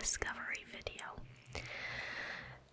discovery video.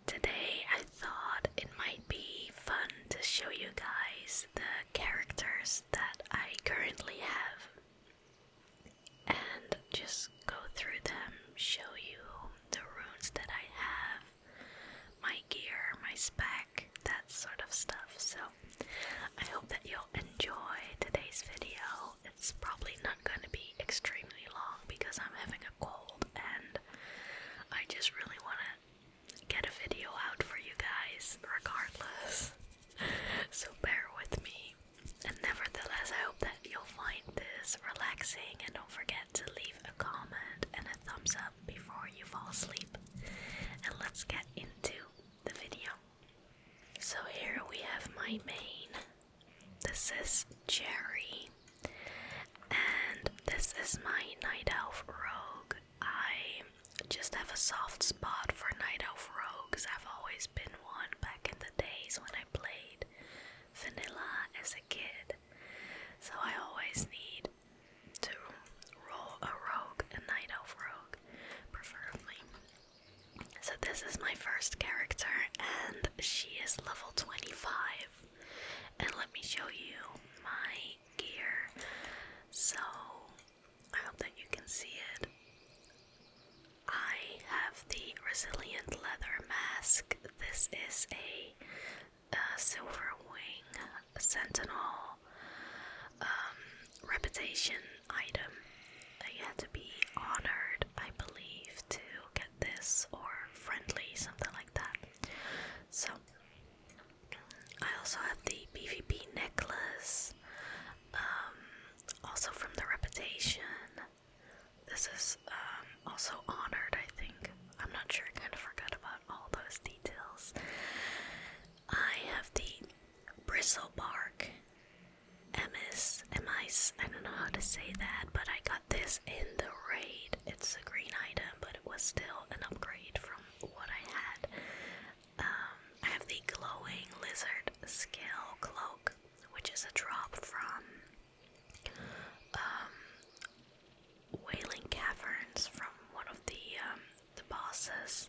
Today I thought it might be fun to show you guys the characters that I currently have and just go through them, show you the runes that I have, my gear, my spec, that sort of stuff. So I hope that you'll enjoy today's video. It's probably not going to be extremely long because I'm having a cold and I just really want to get a video out for you guys regardless. So bear with me. And nevertheless, I hope that you'll find this relaxing, and don't forget to leave a comment and a thumbs up before you fall asleep. And let's get into the video. So here we have my main. This is Chaeri, and this is my Night Elf Rogue. I just have a soft spot for Night Elf Rogues. I've always been one back in the days when I played vanilla as a kid. So I always need to roll a rogue, a Night Elf Rogue, preferably. So this is my first character, and she is level 25. And let me show you my gear. So I hope that you can see it. I have the resilient leather mask. This is a silver wing sentinel reputation item. You have to be honored, I believe, to get this, or friendly, something like that. So I also have the PvP necklace, also from the reputation. This is also honored, I think. I'm not sure, I kind of forgot about all those details. I have the bristlebark emis, I don't know how to say that, but I got this in the raid. It's a green item, but it was still an upgrade from what I had. I have the glowing lizard scale cloak, which is a drop from Wailing Caverns, from one of the bosses,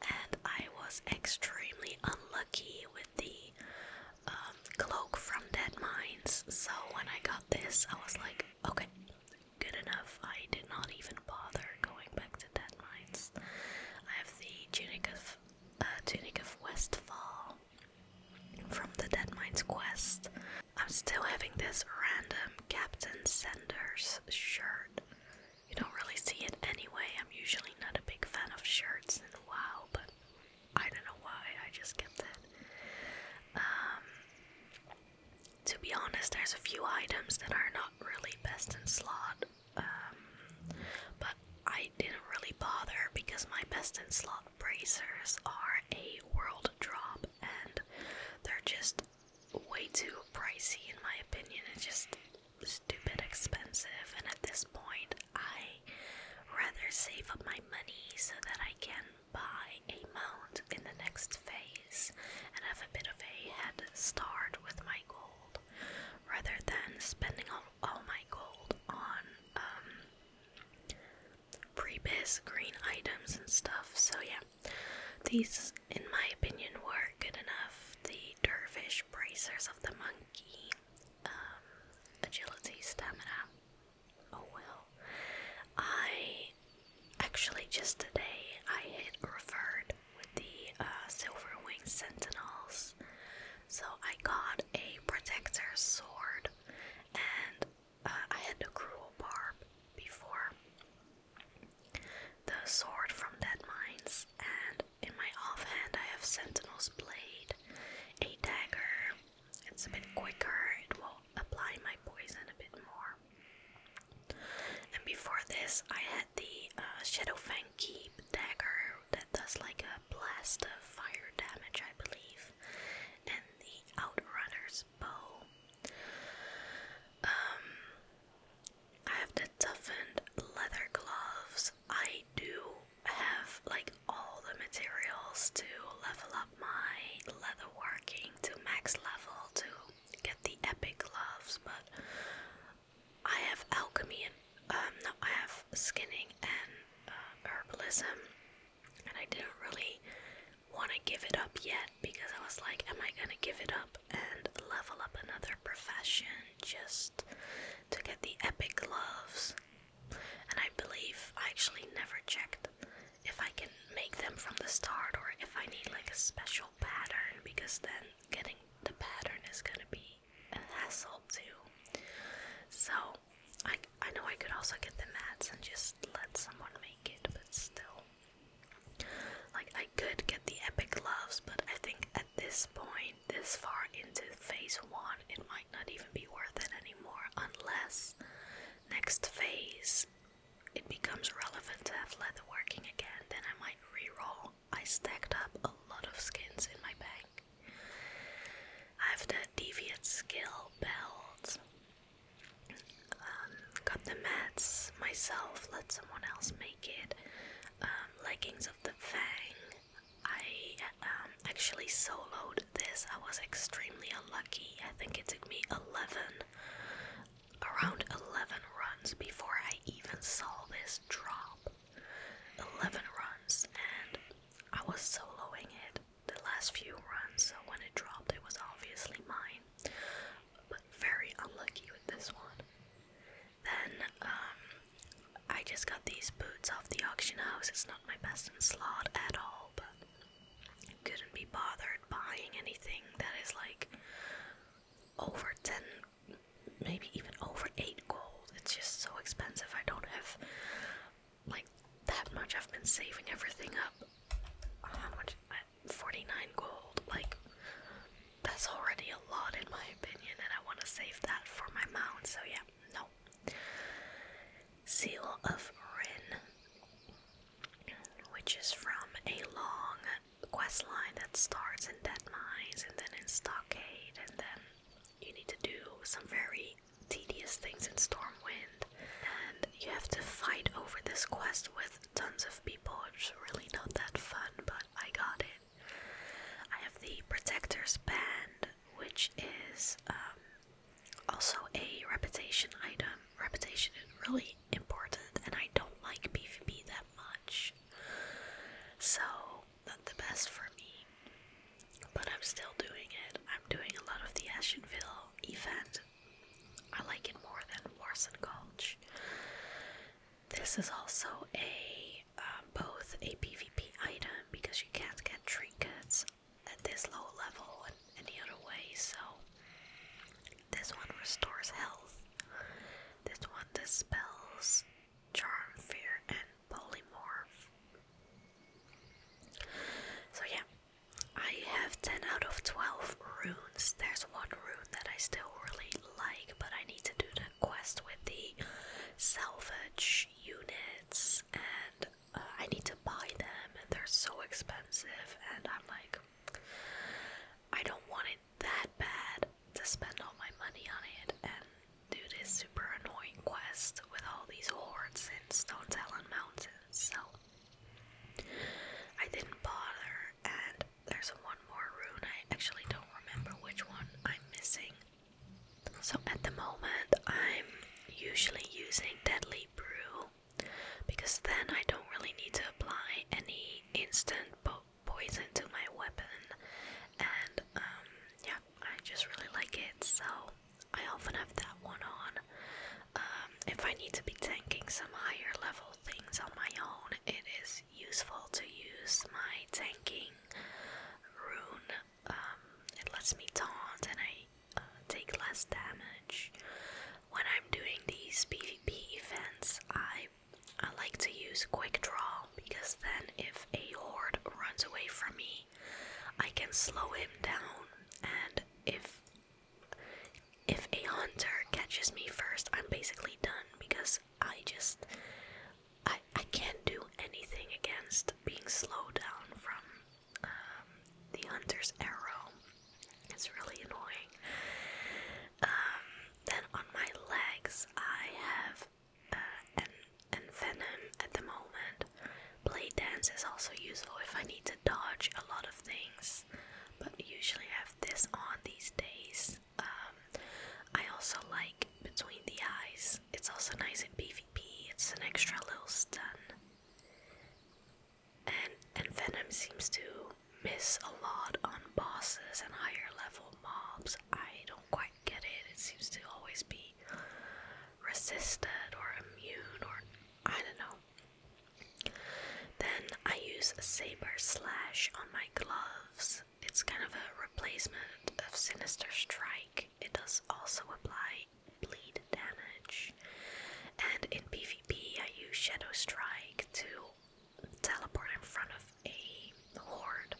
and I was extremely unlucky with the cloak from Dead Mines. So when I got this, I was like, okay, good enough. I did not even bother going back to Dead Mines. I have the Tunic of Westfall from the Dead Mines quest. I'm still having this random Captain Sanders shirt. You don't really see it anyway. I'm usually not a big fan of shirts in WoW, but I don't know why, I just kept it. To be honest, there's a few items that are not really best in slot, but I didn't really bother because my best in slot bracers are a world drop and they're just way too pricey in my opinion. It's just stupid expensive, and at this point I rather save up my money so that I can buy a mount in the next phase and have a bit of a head start with my gold, rather than spending all my gold on pre-biz green items and stuff. So yeah, these in my opinion were good enough. The dervish bracers of the monkey, agility, stamina. Oh well. I actually just today I hit referred with the silver wing sentinels. So I got a protector sword, and I had the cruel barb before. The sword from Dead Mines, and in my offhand I have Sentinel's blade, a dagger. It's a bit quicker, it will apply my poison a bit more. And before this I had the Shadowfang Keep dagger that does like a blast of fire damage, I believe, and the Outrunner's bow. I have the toughened leather gloves. I do have like all the materials to level up my leatherworking to max level to get the epic gloves, but I have alchemy and I have skinning and herbalism next phase it becomes relevant to have leather working again, then I might reroll. I stacked up a lot of skins in my bank. I have the deviant skill belt. Got the mats myself, let someone else make it. Leggings of the Fang. I actually soloed this. I was extremely unlucky. I think it took me around 11 runs before I even saw this drop. 11 runs, and I was soloing it the last few runs, so when it dropped it was obviously mine. But very unlucky with this one. Then I just got these boots off the auction house. It's not my best in slot at all, but couldn't be bothered buying anything that is like over 10, maybe even over 8 gold. It's just so expensive. I don't have like that much. I've been saving everything up. How much? 49 gold. Like, that's already a lot in my opinion, and I want to save that for my mount, so yeah, no. Seal of Rin, which is from a long quest line that starts in Dead Mines and then in Stockade, and then you need to do some very tedious things in Stormwind, and you have to fight over this quest with tons of people. It's really not that fun, but I got it. I have the Protector's Band, which is also a reputation item. Reputation is really important, and I don't like PvP that much, so not the best for me, but I'm still doing it. I'm doing a lot of the Ashenville event. I like it more than Warson Gulch. This is also both a PvP item because you can't get trinkets at this low level and any other way, so this one restores health. This one dispels Charm, Fear, and Polymorph. So yeah, I have 10 out of 12 runes. There's one rune that I still really like, but I need to do the quest with the salvage units, and I need to buy them, and they're so expensive, and I'm like, I don't want it that bad to spend all my money on it and do this super annoying quest with all these hordes in Stone Talon Mountains, so I didn't bother. And there's one more rune. I actually don't remember which one I'm missing. So at the moment I'm usually using Deadly Brew, because then I don't really need to apply any instant poison to my weapon, and yeah, I just really like it, so I often have that one on. If I need to be tanking some higher level things on my own, it is useful to use my tanking rune. It lets me taunt and I take less damage. When I'm doing these PvP events, I like to use Quick Draw, because then if a horde runs away from me, I can slow him down, and if a hunter catches me first, I'm basically done, because I can't do anything against being slowed down from the hunter's arrow. It's really annoying. Then on my legs I have and Venom at the moment. Blade Dance is also useful if I need to dodge a lot of things, but usually I have this on these days. I also like Between the Eyes. It's also nice in PvP. It's an extra little stun. And Venom seems to miss a lot on bosses and higher level mobs. I don't quite get it. It seems to always be resisted or immune, or I don't know. Then I use a Saber Slash on my gloves. It's kind of a replacement of Sinister Strike. It does also apply bleed damage. And in PvP I use Shadow Strike to teleport in front of a horde,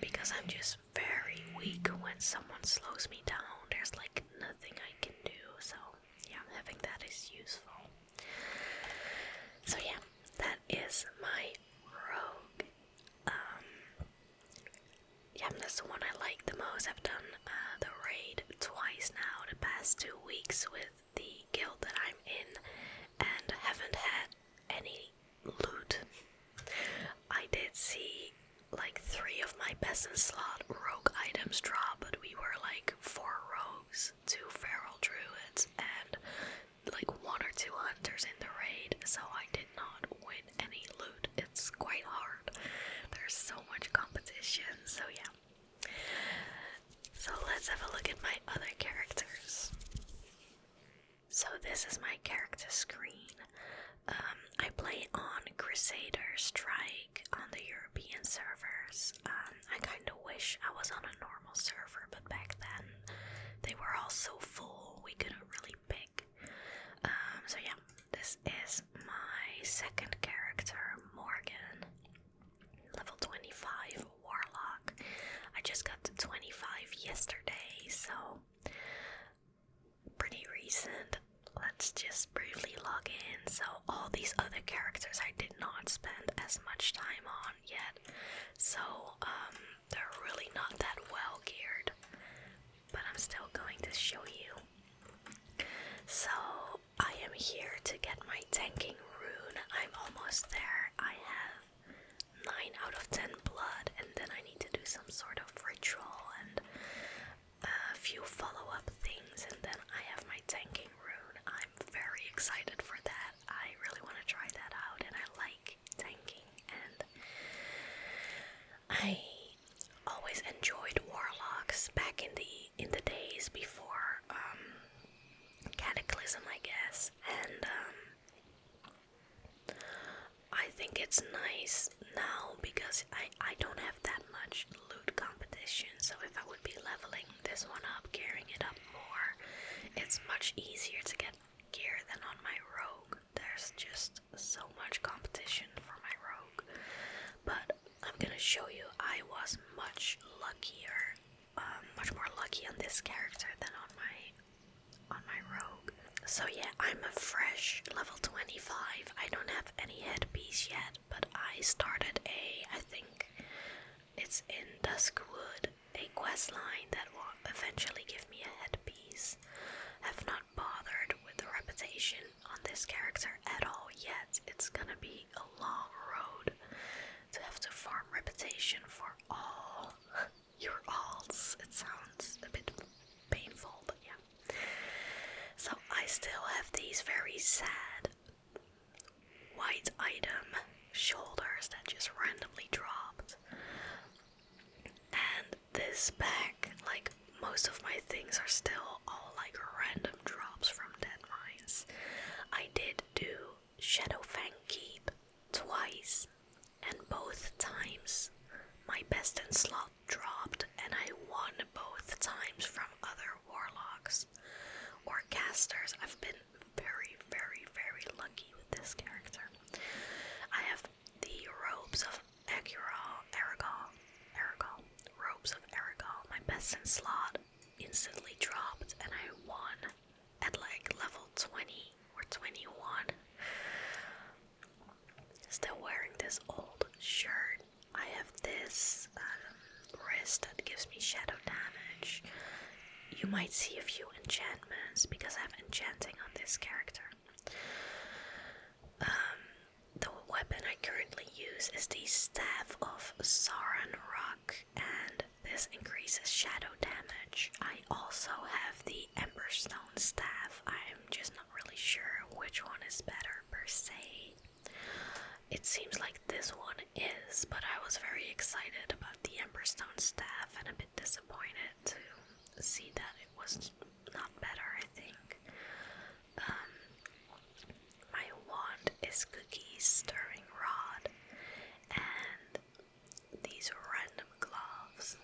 because I'm just very weak when someone slows me down. There's like nothing I can do, so yeah, having that is useful. So yeah, that is my rogue. Yeah, that's the one I like the most. I've done the raid twice now, the past 2 weeks with the guild that I'm in, and haven't had any loot. I did see like 3 of my best in slot rogue items drop, but we were like 4 rogues, 2 feral druids, and like 1 or 2 hunters in the raid, so I did not win any loot. It's quite hard. There's so much competition, so yeah. So let's have a look at my other characters. So this is my character screen. I play on Crusader Strike on the European servers. I kinda wish I was on a normal server, but back then they were all so full we couldn't really pick. So yeah, this is my second character, Morgan. Level 25 Warlock. I just got to 25 yesterday, so pretty recent. Let's just briefly log in. So all these other characters I did not spend as much time on yet, so they're really not that well geared, but I'm still going to show you. So I am here to get my tanking rune. I'm almost there. I have 9 out of 10 blood, and then I need to do some sort of ritual and a few follow-up things, and then I have my tanking rune. I'm very excited for that. I really want to try that out, and I like tanking, and I always enjoyed warlocks back in the days before Cataclysm, I guess, and I think it's nice now because I don't have that much loot competition, so if I would be leveling this one up, gearing it up more, it's much easier to get gear than on my rogue. There's just so much competition for my rogue. But I'm gonna show you I was much luckier, much more lucky on this character than on my rogue. So yeah, I'm a fresh level 25. I don't have any headpiece yet, but I started I think it's in Duskwood, a quest line that will eventually give me a headpiece. Have not bothered with the reputation on this character at all yet. It's gonna be a long road to have to farm reputation for all your alts. It sounds a bit painful, but yeah. So I still have these very sad white item shoulders that just randomly dropped. And this bag, like most of my things are still all like random drops from dead mines. I did do Shadowfang Keep twice, and both times my best in slot dropped, and I won both times from other warlocks or casters. I've been very, very, very lucky with this character. I have the robes of Aragol, robes of Aragol. My best in slot instantly dropped, and I won at like level 20 or 21. Still wearing this old shirt. I have this wrist that gives me shadow damage. You might see a few enchantments because I'm enchanting on this character. The weapon I currently use is the Staff of Saran Rock, and this increases shadow damage. I also have the Emberstone Staff. I'm just not really sure which one is better per se. It seems like this one is, but I was very excited about the Emberstone Staff and a bit disappointed to see that it was not better, I think. My wand is Cookie's Stirring Rod, and these random gloves.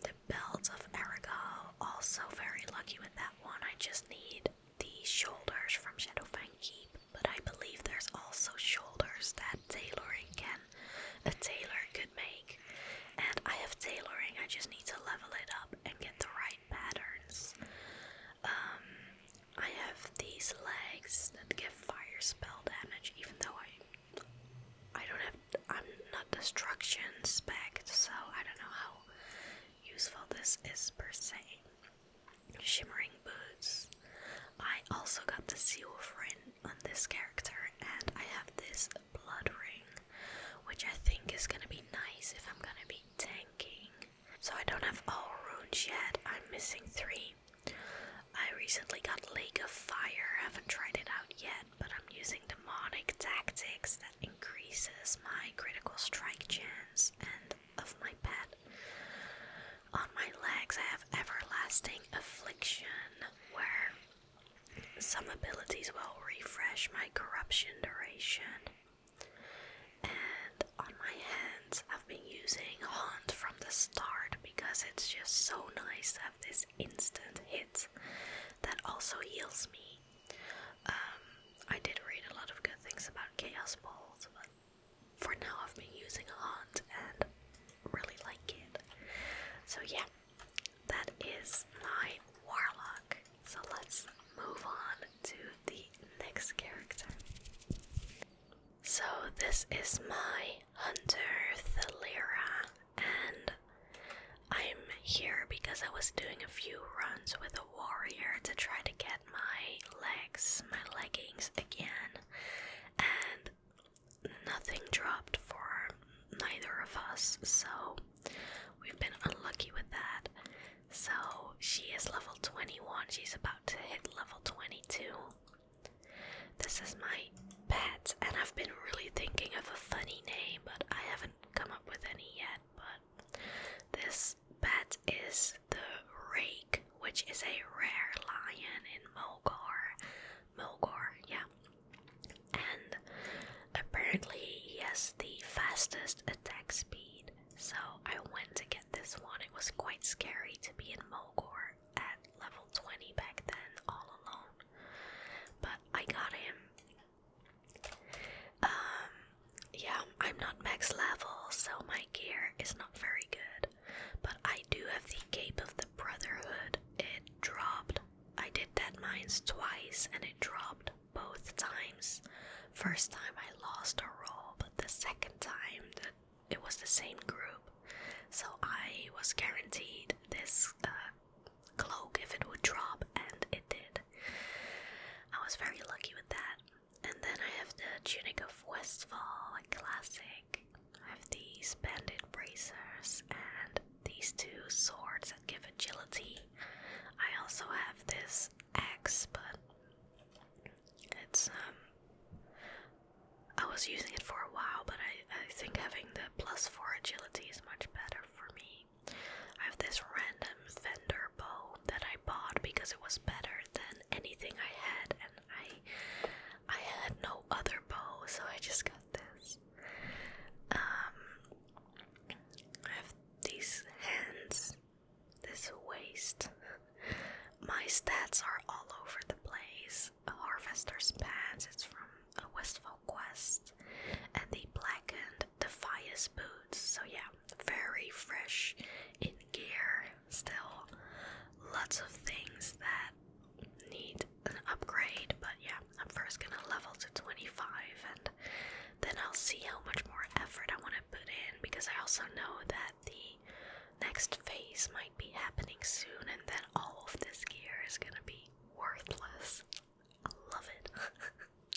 The Belt of Aragol, also very lucky with that one. I just need the shoulders from Shadowfang Keep, but I believe there's also shoulders that a tailor could make. And I have tailoring, I just need to level it up and get the right patterns. I have have these legs that give fire spell damage, even though I'm not destruction spec'd, so I don't know how useful this is per se. Shimmering boots. I also got the seal of Rin on this character, and I have this blood ring, which I think is gonna be nice if I'm gonna be tanking. So I don't have all runes yet, I'm missing 3. I recently got Lake of Fire, haven't tried it out yet, but I'm using demonic tactics that increases my critical strike chance and of my pet. On my legs I have Everlasting Affliction, where some abilities will refresh my corruption duration. And on my hands I've been using Haunt from the start because it's just so nice to have this instant hit that also heals me. I did read a lot of good things about Chaos Balls, but for now I've been using Haunt and really like it. So yeah, that is my Warlock. So let's move on to the next character. So this is my Hunter Thalira, and I'm here because I was doing a few runs with a warrior to try to get my leggings again, and nothing dropped for neither of us, so we've been unlucky with that. So she is level 21, she's about to hit level 22. This is my pet, and I've been really thinking of a funny name, but I haven't come up with any yet. But this pet is the Rake, which is a rare lion in Mulgore, yeah. And apparently he has the fastest attack speed, so I went to get this one. It was quite scary to be in Mulgore at level 20 back then, all alone. But I got him. Yeah, I'm not max level, so my gear is not very good. But I do have the Cape of the Brotherhood. It dropped. I did Dead Mines twice, and it dropped both times. First time I lost a roll, but the second time it was the same group. So I was guaranteed this cloak if it would drop, and it did. I was very lucky with that. And then I have the Tunic of Westfall, a classic. I have these bandit bracers and these 2 swords that give agility. I also have this axe, but it's I was using it for a while, but I think having the +4 agility is much better for me. I have this random Fender bow that I bought because it was better than anything I had, and I had no other bow, so I just got this. I have these hands, this waist. My stats are all over the place. A Harvester's Pants, it's from a Westfall quest, and the Blackened Defias boots. So yeah, very fresh in gear. Still lots of things that need an upgrade, but yeah, I'm first gonna level to 25, and then I'll see how much more effort I want to put in, because I also know that the next phase might be happening soon, and then all of this gear is gonna be worthless. I love it.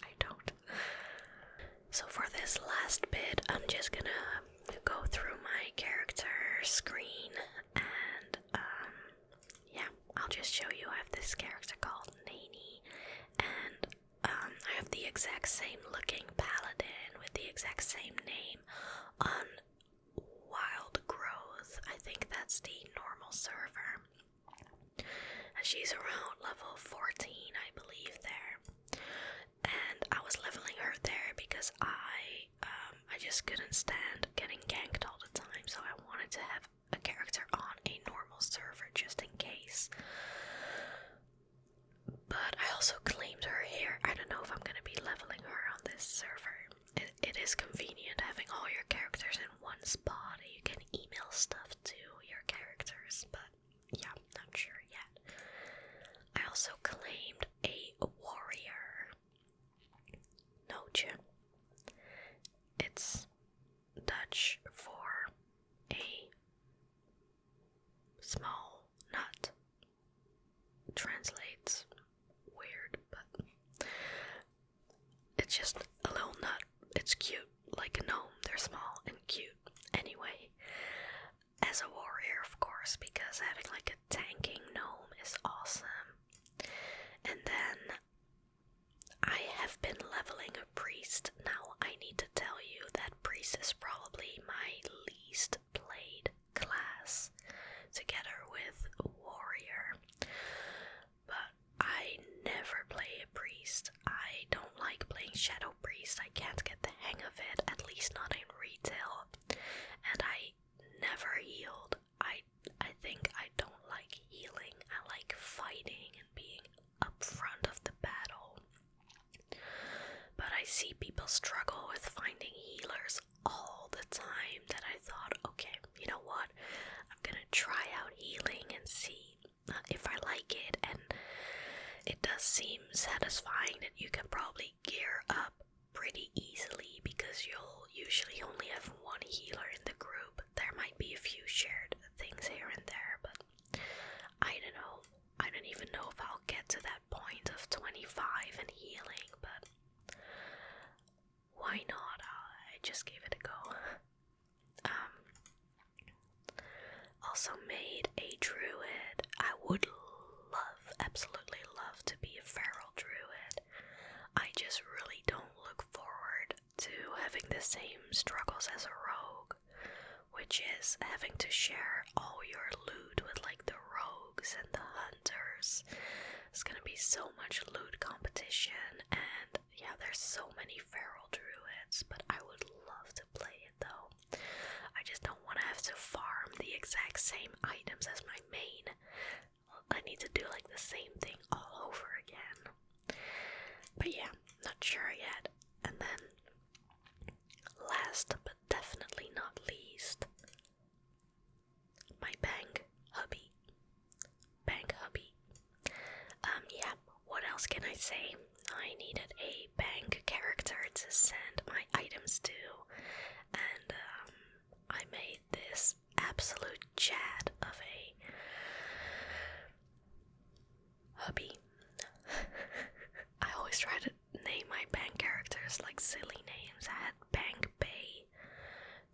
I don't. So for this last bit, I'm just gonna go through my character screen, and yeah, I'll just show you. I have this character called Nani, and I have the exact same looking paladin with the exact same name on Wild Growth. I think that's the normal server. And she's around level 14, I believe, there. And I was leveling her there because I just couldn't stand getting ganked all the time, so I wanted to have a character on a normal server just in case. But I also claimed her here. I don't know if I'm gonna be leveling her on this server. It is convenient having all your characters in one spot. You can email stuff to your characters, but yeah, not sure yet. I also claimed a like a gnome. They're small and cute. Anyway, as a warrior, of course, because having like a tanking gnome is awesome. And then I have been leveling a priest. Now I need to tell you that priest is probably my least played class, together with warrior. But I never play a priest. I don't like playing shadow priest. I can't get the hang of it, at least not in retail. And I never healed. I think I don't like healing. I like fighting and being up front of the battle. But I see people struggle with finding healers all the time that I thought, okay, you know what? I'm gonna try out healing and see if I like it. And it does seem satisfying that you can probably gear up pretty easily because you'll usually only have one healer in the group. There might be a few shared things here and there, but I don't know. I don't even know if I'll get to that point of 25 and healing, but why not? I just gave it a go. Also made a druid. I would love, absolutely love to be a feral druid. I just really don't look forward to having the same struggles as a rogue, which is having to share all your loot with like the rogues and the hunters. There's gonna be so much loot competition, and yeah, there's so many feral druids, but I would love to play it though. I just don't want to have to farm the exact same items as my main. I need to do like the same thing all over again. But yeah, not sure yet. And then, last but definitely not least, my bank hubby. Yeah, what else can I say? I needed a bank character to send my items to, and I made this absolute chat of a hubby. I always try to name my bank characters like silly names. I had Bank Bay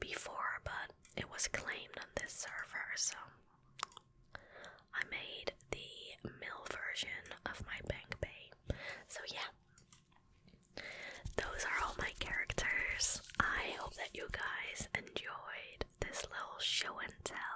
before, but it was claimed on this server, so I made the mill version of my Bank Bay. So yeah, those are all my characters. I hope that you guys enjoyed this little show and tell.